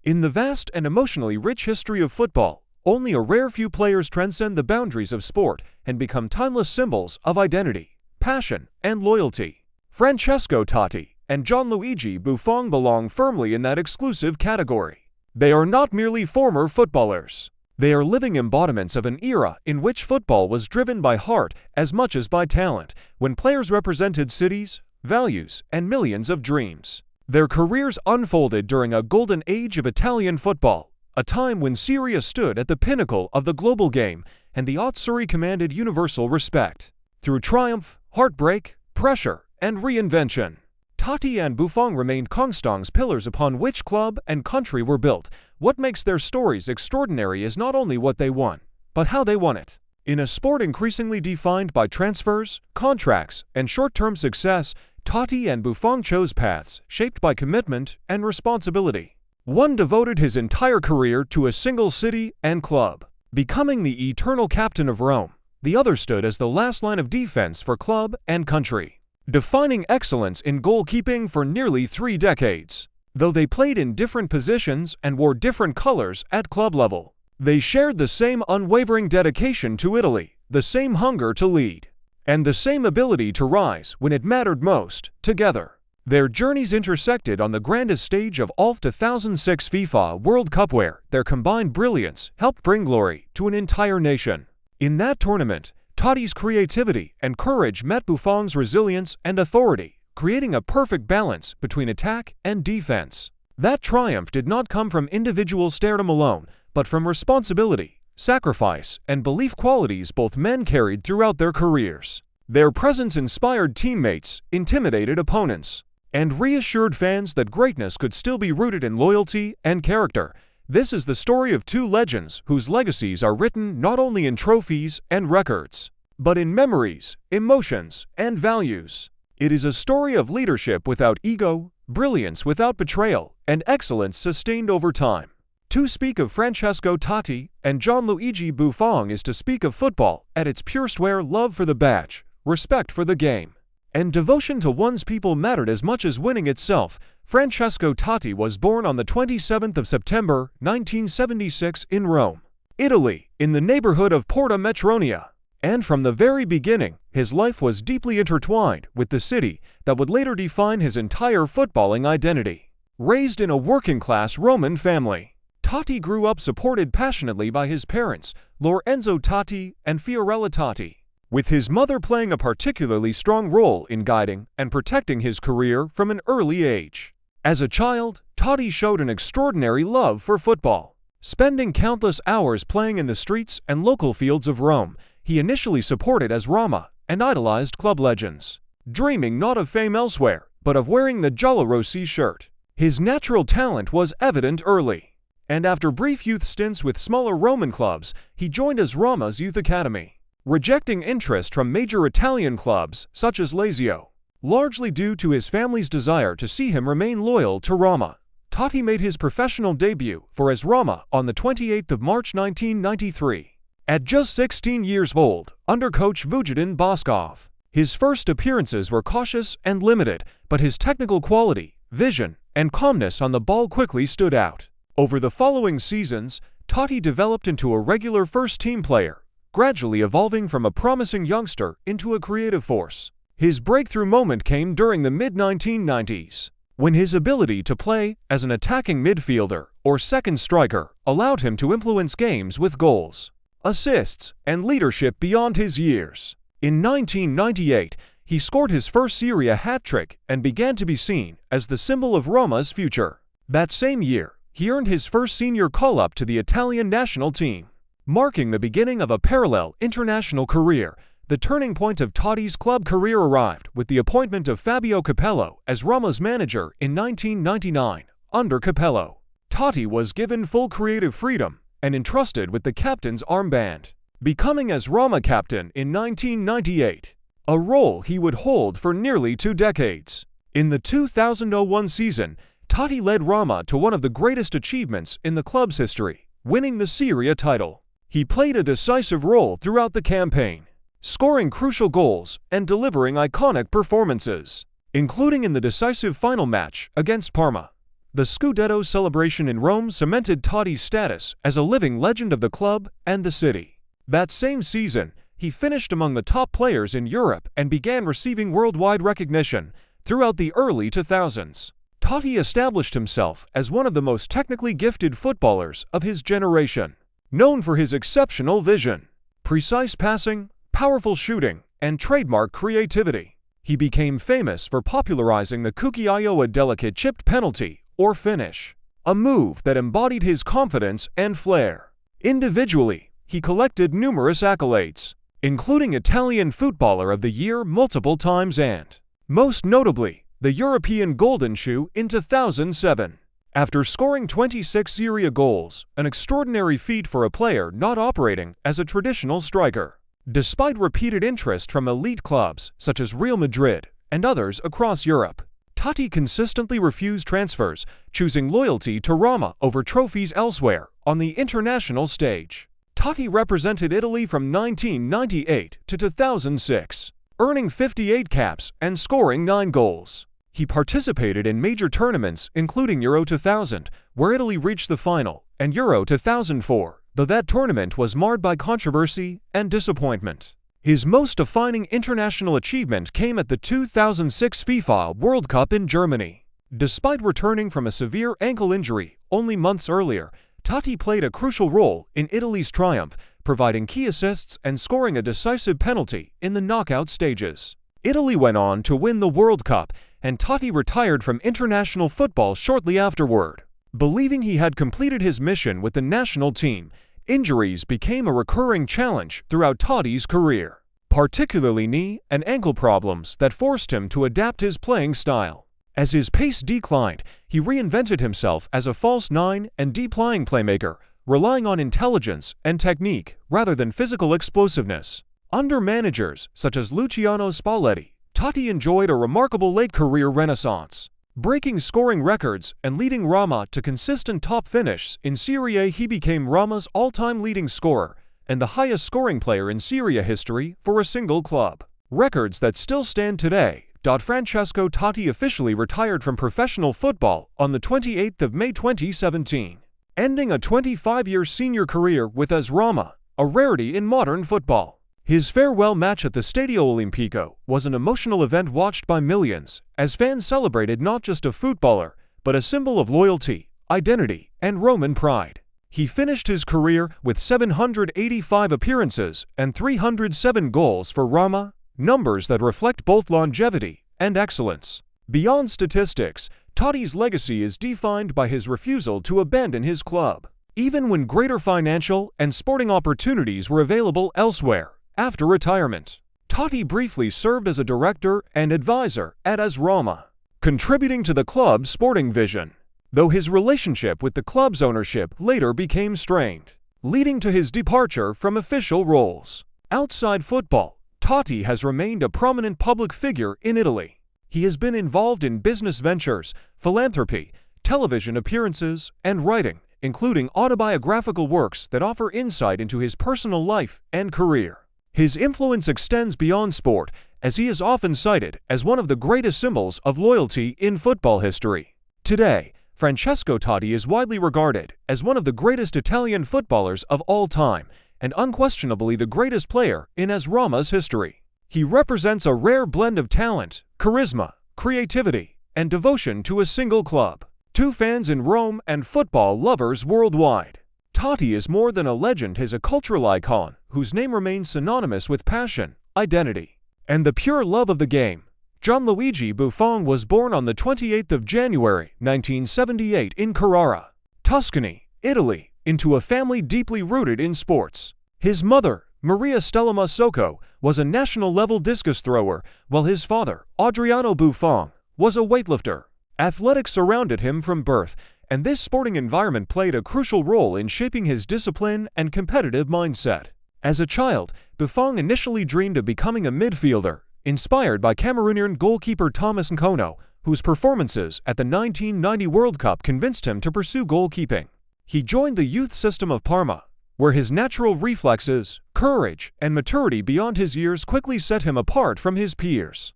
In the vast and emotionally rich history of football, only a rare few players transcend the boundaries of sport and become timeless symbols of identity, passion, and loyalty. Francesco Totti and Gianluigi Buffon belong firmly in that exclusive category. They are not merely former footballers. They are living embodiments of an era in which football was driven by heart as much as by talent, when players represented cities, values, and millions of dreams. Their careers unfolded during a golden age of Italian football, a time when Serie A stood at the pinnacle of the global game and the Azzurri commanded universal respect. Through triumph, heartbreak, pressure, and reinvention, Totti and Buffon remained constants pillars upon which club and country were built. What makes their stories extraordinary is not only what they won, but how they won it. In a sport increasingly defined by transfers, contracts, and short-term success, Totti and Buffon chose paths shaped by commitment and responsibility. One devoted his entire career to a single city and club, becoming the eternal captain of Rome. The other stood as the last line of defense for club and country, defining excellence in goalkeeping for nearly 3 decades. Though they played in different positions and wore different colors at club level, they shared the same unwavering dedication to Italy, the same hunger to lead, and the same ability to rise when it mattered most, together. Their journeys intersected on the grandest stage of all 2006 FIFA World Cup, where their combined brilliance helped bring glory to an entire nation. In that tournament, Totti's creativity and courage met Buffon's resilience and authority, creating a perfect balance between attack and defense. That triumph did not come from individual stardom alone, but from responsibility, sacrifice, and belief, qualities both men carried throughout their careers. Their presence inspired teammates, intimidated opponents, and reassured fans that greatness could still be rooted in loyalty and character. This is the story of two legends whose legacies are written not only in trophies and records, but in memories, emotions, and values. It is a story of leadership without ego, brilliance without betrayal, and excellence sustained over time. To speak of Francesco Totti and Gianluigi Buffon is to speak of football at its purest, where love for the badge, respect for the game, and devotion to one's people mattered as much as winning itself. Francesco Totti was born on the 27th of September, 1976 in Rome, Italy, in the neighborhood of Porta Metronia. And from the very beginning, his life was deeply intertwined with the city that would later define his entire footballing identity. Raised in a working-class Roman family, Totti grew up supported passionately by his parents, Lorenzo Totti and Fiorella Totti, with his mother playing a particularly strong role in guiding and protecting his career from an early age. As a child, Totti showed an extraordinary love for football. Spending countless hours playing in the streets and local fields of Rome, he initially supported AS Roma and idolized club legends, dreaming not of fame elsewhere, but of wearing the giallorossi shirt. His natural talent was evident early, and after brief youth stints with smaller Roman clubs, he joined AS Roma's youth academy, rejecting interest from major Italian clubs such as Lazio, largely due to his family's desire to see him remain loyal to Roma. Totti made his professional debut for AS Roma on the 28th of March 1993. At just 16 years old, under coach Vujadin Boskov. His first appearances were cautious and limited, but his technical quality, vision, and calmness on the ball quickly stood out. Over the following seasons, Totti developed into a regular first-team player, gradually evolving from a promising youngster into a creative force. His breakthrough moment came during the mid-1990s, when his ability to play as an attacking midfielder or second striker allowed him to influence games with goals, assists, and leadership beyond his years. In 1998, he scored his first Serie A hat-trick and began to be seen as the symbol of Roma's future. That same year, he earned his first senior call-up to the Italian national team, marking the beginning of a parallel international career. The turning point of Totti's club career arrived with the appointment of Fabio Capello as Roma's manager in 1999. Under Capello, Totti was given full creative freedom and entrusted with the captain's armband, becoming AS Roma captain in 1998, a role he would hold for nearly 2 decades. In the 2001 season, Totti led Roma to one of the greatest achievements in the club's history, winning the Serie A title. He played a decisive role throughout the campaign, scoring crucial goals and delivering iconic performances, including in the decisive final match against Parma. The Scudetto celebration in Rome cemented Totti's status as a living legend of the club and the city. That same season, he finished among the top players in Europe and began receiving worldwide recognition throughout the early 2000s. Totti established himself as one of the most technically gifted footballers of his generation. Known for his exceptional vision, precise passing, powerful shooting, and trademark creativity, he became famous for popularizing the cucchiaio, a delicate chipped penalty or finish, a move that embodied his confidence and flair. Individually, he collected numerous accolades, including Italian Footballer of the Year multiple times and, most notably, the European Golden Shoe in 2007. After scoring 26 Serie A goals, an extraordinary feat for a player not operating as a traditional striker. Despite repeated interest from elite clubs such as Real Madrid and others across Europe, Totti consistently refused transfers, choosing loyalty to Roma over trophies elsewhere on the international stage. Totti represented Italy from 1998 to 2006, earning 58 caps and scoring 9 goals. He participated in major tournaments including Euro 2000, where Italy reached the final, and Euro 2004, though that tournament was marred by controversy and disappointment. His most defining international achievement came at the 2006 FIFA World Cup in Germany. Despite returning from a severe ankle injury only months earlier, Totti played a crucial role in Italy's triumph, providing key assists and scoring a decisive penalty in the knockout stages. Italy went on to win the World Cup, and Totti retired from international football shortly afterward. Believing he had completed his mission with the national team, injuries became a recurring challenge throughout Totti's career, particularly knee and ankle problems that forced him to adapt his playing style. As his pace declined, he reinvented himself as a false nine and deep-lying playmaker, relying on intelligence and technique rather than physical explosiveness. Under managers such as Luciano Spalletti, Totti enjoyed a remarkable late-career renaissance, breaking scoring records and leading Roma to consistent top finishes in Serie A. He became Roma's all-time leading scorer and the highest scoring player in Serie A history for a single club, records that still stand today. Francesco Totti officially retired from professional football on the 28th of May 2017, ending a 25-year senior career with AS Roma, a rarity in modern football. His farewell match at the Stadio Olimpico was an emotional event watched by millions, as fans celebrated not just a footballer, but a symbol of loyalty, identity, and Roman pride. He finished his career with 785 appearances and 307 goals for Roma, numbers that reflect both longevity and excellence. Beyond statistics, Totti's legacy is defined by his refusal to abandon his club, even when greater financial and sporting opportunities were available elsewhere. After retirement, Totti briefly served as a director and advisor at AS Roma, contributing to the club's sporting vision, though his relationship with the club's ownership later became strained, leading to his departure from official roles. Outside football, Totti has remained a prominent public figure in Italy. He has been involved in business ventures, philanthropy, television appearances, and writing, including autobiographical works that offer insight into his personal life and career. His influence extends beyond sport, as he is often cited as one of the greatest symbols of loyalty in football history. Today, Francesco Totti is widely regarded as one of the greatest Italian footballers of all time, and unquestionably the greatest player in AS Roma's history. He represents a rare blend of talent, charisma, creativity, and devotion to a single club. To fans in Rome and football lovers worldwide, Totti is more than a legend. He is a cultural icon whose name remains synonymous with passion, identity, and the pure love of the game. Gianluigi Buffon was born on the 28th of January 1978 in Carrara, Tuscany, Italy, into a family deeply rooted in sports. His mother, Maria Stella Masocco, was a national-level discus thrower, while his father, Adriano Buffon, was a weightlifter. Athletics surrounded him from birth, and this sporting environment played a crucial role in shaping his discipline and competitive mindset. As a child, Buffon initially dreamed of becoming a midfielder, inspired by Cameroonian goalkeeper Thomas Nkono, whose performances at the 1990 World Cup convinced him to pursue goalkeeping. He joined the youth system of Parma, where his natural reflexes, courage, and maturity beyond his years quickly set him apart from his peers.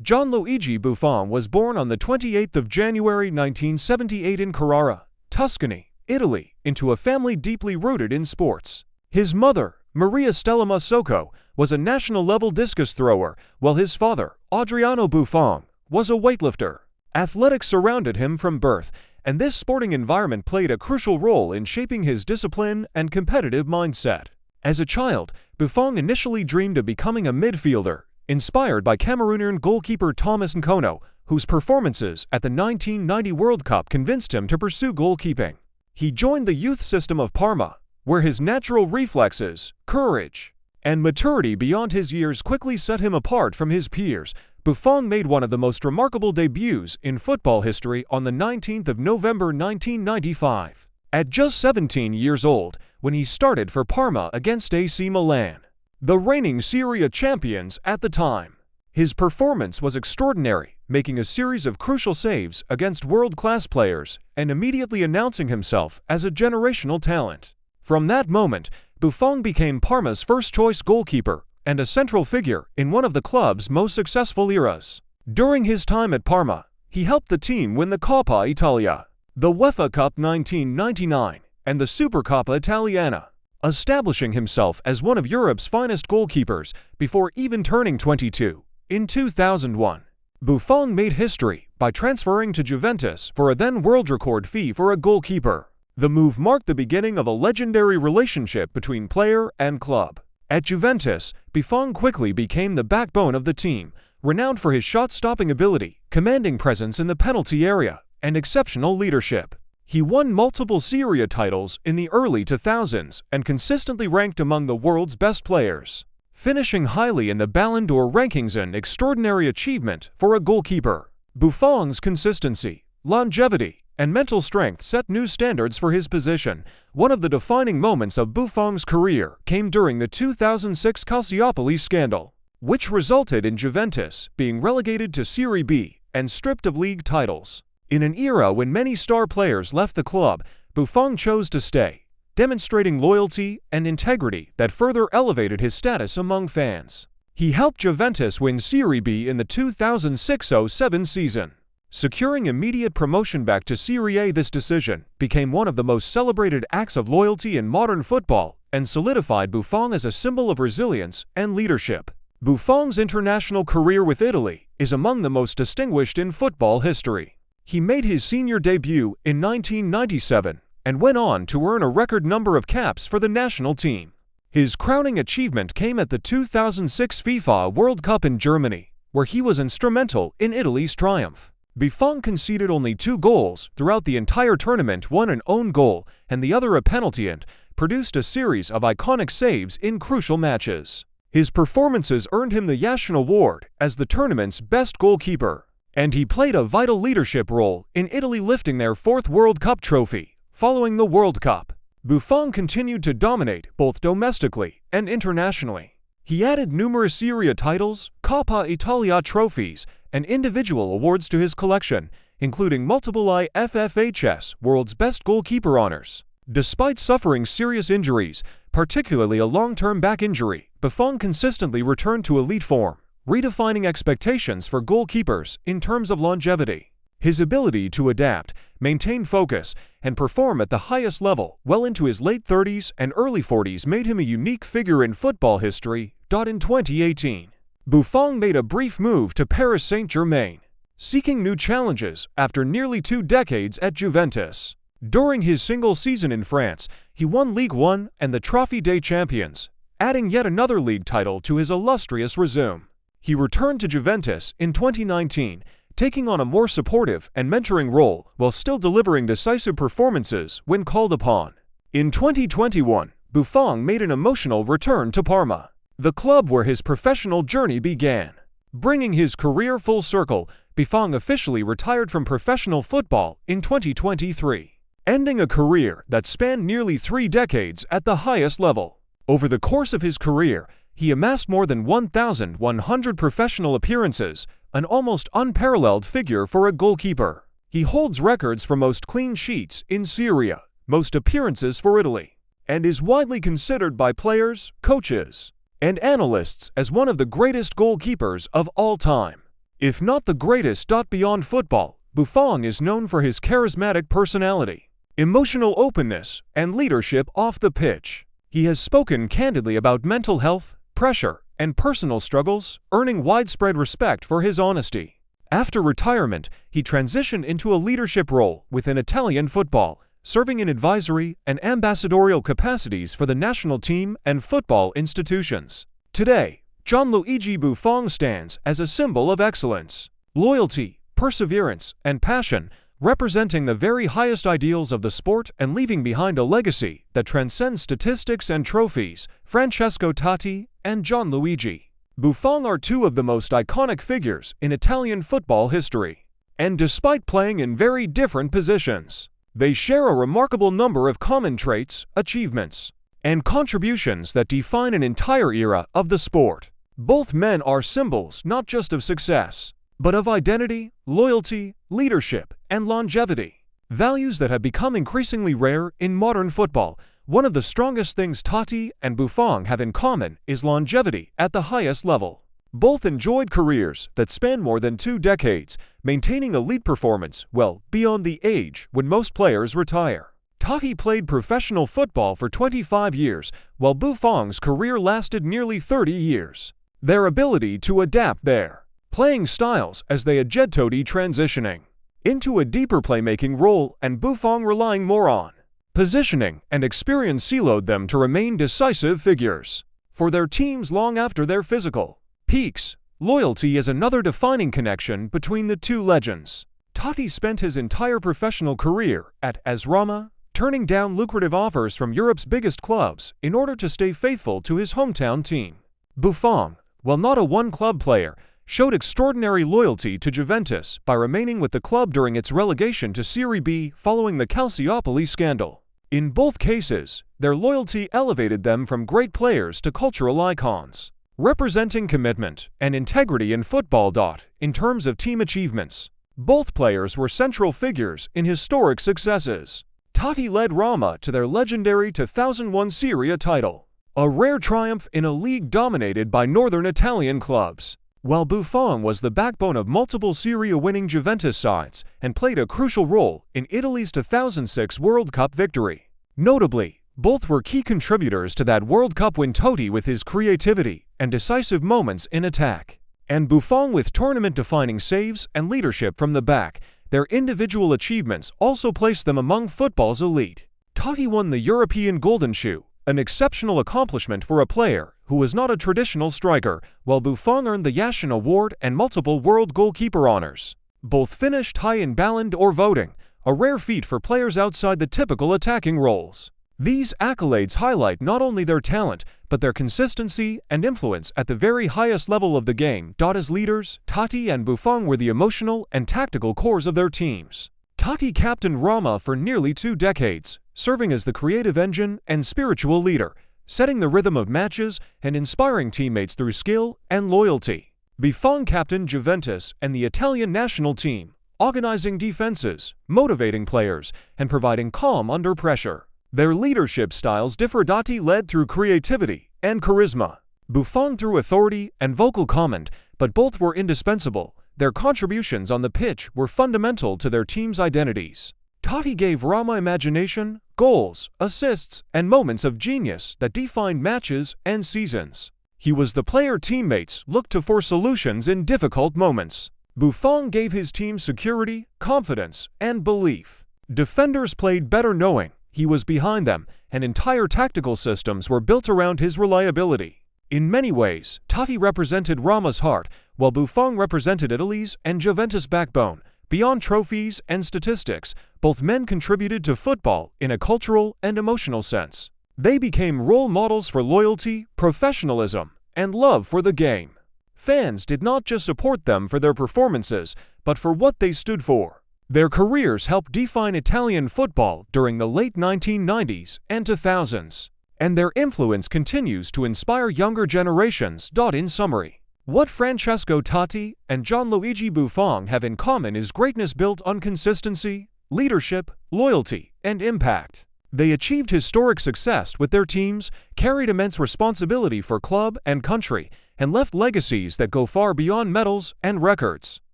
Gianluigi Buffon was born on the 28th of January 1978 in Carrara, Tuscany, Italy, into a family deeply rooted in sports. His mother, Maria Stella Masocco, was a national-level discus thrower, while his father, Adriano Buffon, was a weightlifter. Athletics surrounded him from birth, and this sporting environment played a crucial role in shaping his discipline and competitive mindset. As a child, Buffon initially dreamed of becoming a midfielder, inspired by Cameroonian goalkeeper Thomas Nkono, whose performances at the 1990 World Cup convinced him to pursue goalkeeping. He joined the youth system of Parma, where his natural reflexes, courage, and maturity beyond his years quickly set him apart from his peers. Buffon made one of the most remarkable debuts in football history on the 19th of November 1995, at just 17 years old, when he started for Parma against AC Milan, the reigning Serie A champions at the time. His performance was extraordinary, making a series of crucial saves against world-class players and immediately announcing himself as a generational talent. From that moment, Buffon became Parma's first-choice goalkeeper and a central figure in one of the club's most successful eras. During his time at Parma, he helped the team win the Coppa Italia, the UEFA Cup 1999, and the Supercoppa Italiana, establishing himself as one of Europe's finest goalkeepers before even turning 22. In 2001, Buffon made history by transferring to Juventus for a then world record fee for a goalkeeper. The move marked the beginning of a legendary relationship between player and club. At Juventus, Buffon quickly became the backbone of the team, renowned for his shot-stopping ability, commanding presence in the penalty area, and exceptional leadership. He won multiple Serie A titles in the early 2000s and consistently ranked among the world's best players, finishing highly in the Ballon d'Or rankings, an extraordinary achievement for a goalkeeper. Buffon's consistency, longevity, and mental strength set new standards for his position. One of the defining moments of Buffon's career came during the 2006 Calciopoli scandal, which resulted in Juventus being relegated to Serie B and stripped of league titles. In an era when many star players left the club, Buffon chose to stay, demonstrating loyalty and integrity that further elevated his status among fans. He helped Juventus win Serie B in the 2006-07 season, securing immediate promotion back to Serie A. This decision became one of the most celebrated acts of loyalty in modern football and solidified Buffon as a symbol of resilience and leadership. Buffon's international career with Italy is among the most distinguished in football history. He made his senior debut in 1997 and went on to earn a record number of caps for the national team. His crowning achievement came at the 2006 FIFA World Cup in Germany, where he was instrumental in Italy's triumph. Buffon conceded only 2 goals throughout the entire tournament, one an own goal and the other a penalty, and produced a series of iconic saves in crucial matches. His performances earned him the Yashin Award as the tournament's best goalkeeper, and he played a vital leadership role in Italy lifting their 4th World Cup trophy. Following the World Cup, Buffon continued to dominate both domestically and internationally. He added numerous Serie A titles, Coppa Italia trophies, and individual awards to his collection, including multiple IFFHS World's Best Goalkeeper honors. Despite suffering serious injuries, particularly a long-term back injury, Buffon consistently returned to elite form, redefining expectations for goalkeepers in terms of longevity. His ability to adapt, maintain focus, and perform at the highest level well into his late 30s and early 40s made him a unique figure in football history. In 2018, Buffon made a brief move to Paris Saint-Germain, seeking new challenges after nearly 2 decades at Juventus. During his single season in France, he won Ligue 1 and the Trophée des Champions, adding yet another league title to his illustrious resume. He returned to Juventus in 2019, taking on a more supportive and mentoring role while still delivering decisive performances when called upon. In 2021, Buffon made an emotional return to Parma, the club where his professional journey began. Bringing his career full circle, Buffon officially retired from professional football in 2023, ending a career that spanned nearly 3 decades at the highest level. Over the course of his career, he amassed more than 1,100 professional appearances, an almost unparalleled figure for a goalkeeper. He holds records for most clean sheets in Serie A, most appearances for Italy, and is widely considered by players, coaches, and analysts as one of the greatest goalkeepers of all time. If not the greatest. Beyond football, Buffon is known for his charismatic personality, emotional openness, and leadership off the pitch. He has spoken candidly about mental health, pressure, and personal struggles, earning widespread respect for his honesty. After retirement, he transitioned into a leadership role within Italian football, serving in advisory and ambassadorial capacities for the national team and football institutions. Today, Gianluigi Buffon stands as a symbol of excellence, loyalty, perseverance, and passion, representing the very highest ideals of the sport and leaving behind a legacy that transcends statistics and trophies. Francesco Totti and Gianluigi Buffon are two of the most iconic figures in Italian football history. And despite playing in very different positions, they share a remarkable number of common traits, achievements, and contributions that define an entire era of the sport. Both men are symbols not just of success, but of identity, loyalty, leadership, and longevity. Values that have become increasingly rare in modern football. One of the strongest things Totti and Buffon have in common is longevity at the highest level. Both enjoyed careers that span more than 2 decades, maintaining elite performance well beyond the age when most players retire. Totti played professional football for 25 years, while Buffon's career lasted nearly 30 years. Their ability to adapt their playing styles as they had Totti transitioning into a deeper playmaking role and Buffon relying more on positioning and experience siloed them to remain decisive figures for their teams long after their physical peaks. Loyalty is another defining connection between the two legends. Totti spent his entire professional career at AS Roma, turning down lucrative offers from Europe's biggest clubs in order to stay faithful to his hometown team. Buffon, while not a one-club player, showed extraordinary loyalty to Juventus by remaining with the club during its relegation to Serie B following the Calciopoli scandal. In both cases, their loyalty elevated them from great players to cultural icons, representing commitment and integrity in football. In terms of team achievements, both players were central figures in historic successes. Totti led Roma to their legendary 2001 Serie A title, a rare triumph in a league dominated by northern Italian clubs, while Buffon was the backbone of multiple Serie A winning Juventus sides and played a crucial role in Italy's 2006 World Cup victory. Notably, both were key contributors to that World Cup win. Totti with his creativity and decisive moments in attack, and Buffon with tournament-defining saves and leadership from the back. Their individual achievements also placed them among football's elite. Totti won the European Golden Shoe, an exceptional accomplishment for a player who was not a traditional striker, while Buffon earned the Yashin Award and multiple World Goalkeeper honors. Both finished high in Ballon d'Or voting, a rare feat for players outside the typical attacking roles. These accolades highlight not only their talent, but their consistency and influence at the very highest level of the game. As leaders, Totti and Buffon were the emotional and tactical cores of their teams. Totti captained Roma for nearly 2 decades, serving as the creative engine and spiritual leader, setting the rhythm of matches and inspiring teammates through skill and loyalty. Buffon captained Juventus and the Italian national team, organizing defenses, motivating players, and providing calm under pressure. Their leadership styles differ. Totti led through creativity and charisma, Buffon through authority and vocal command, but both were indispensable. Their contributions on the pitch were fundamental to their team's identities. Totti gave Roma imagination, goals, assists, and moments of genius that defined matches and seasons. He was the player teammates looked to for solutions in difficult moments. Buffon gave his team security, confidence, and belief. Defenders played better knowing he was behind them, and entire tactical systems were built around his reliability. In many ways, Totti represented Roma's heart, while Buffon represented Italy's and Juventus' backbone. Beyond trophies and statistics, both men contributed to football in a cultural and emotional sense. They became role models for loyalty, professionalism, and love for the game. Fans did not just support them for their performances, but for what they stood for. Their careers helped define Italian football during the late 1990s and 2000s, and their influence continues to inspire younger generations. In summary, what Francesco Totti and Gianluigi Buffon have in common is greatness built on consistency, leadership, loyalty, and impact. They achieved historic success with their teams, carried immense responsibility for club and country, and left legacies that go far beyond medals and records.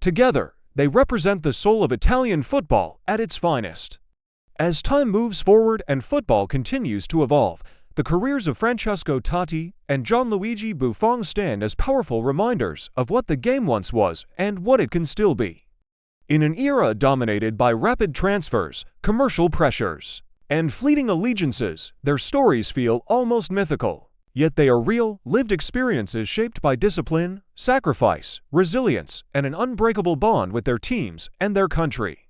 Together, they represent the soul of Italian football at its finest. As time moves forward and football continues to evolve, the careers of Francesco Totti and Gianluigi Buffon stand as powerful reminders of what the game once was and what it can still be. In an era dominated by rapid transfers, commercial pressures, and fleeting allegiances, their stories feel almost mythical. Yet they are real, lived experiences shaped by discipline, sacrifice, resilience, and an unbreakable bond with their teams and their country.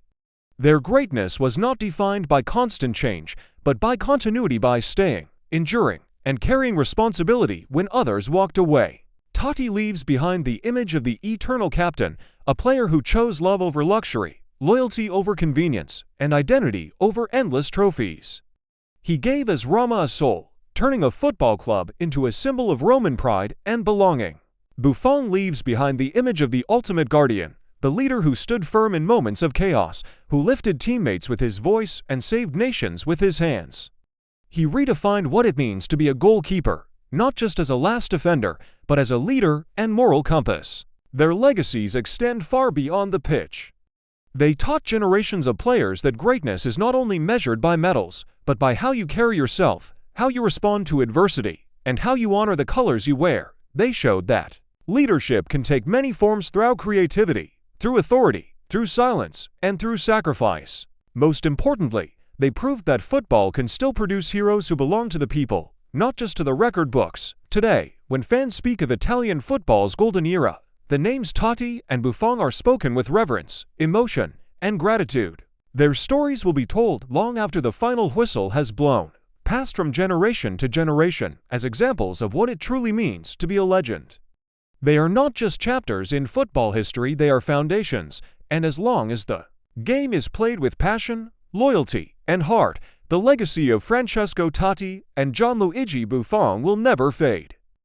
Their greatness was not defined by constant change, but by continuity, by staying, enduring, and carrying responsibility when others walked away. Totti leaves behind the image of the eternal captain, a player who chose love over luxury, loyalty over convenience, and identity over endless trophies. He gave AS Roma a soul, turning a football club into a symbol of Roman pride and belonging. Buffon leaves behind the image of the ultimate guardian, the leader who stood firm in moments of chaos, who lifted teammates with his voice and saved nations with his hands. He redefined what it means to be a goalkeeper, not just as a last defender, but as a leader and moral compass. Their legacies extend far beyond the pitch. They taught generations of players that greatness is not only measured by medals, but by how you carry yourself, how you respond to adversity, and how you honor the colors you wear. They showed that leadership can take many forms through creativity, through authority, through silence, and through sacrifice. Most importantly, they proved that football can still produce heroes who belong to the people, not just to the record books. Today, when fans speak of Italian football's golden era, the names Totti and Buffon are spoken with reverence, emotion, and gratitude. Their stories will be told long after the final whistle has blown, passed from generation to generation as examples of what it truly means to be a legend. They are not just chapters in football history, they are foundations, and as long as the game is played with passion, loyalty, and heart, the legacy of Francesco Totti and Gianluigi Buffon will never fade.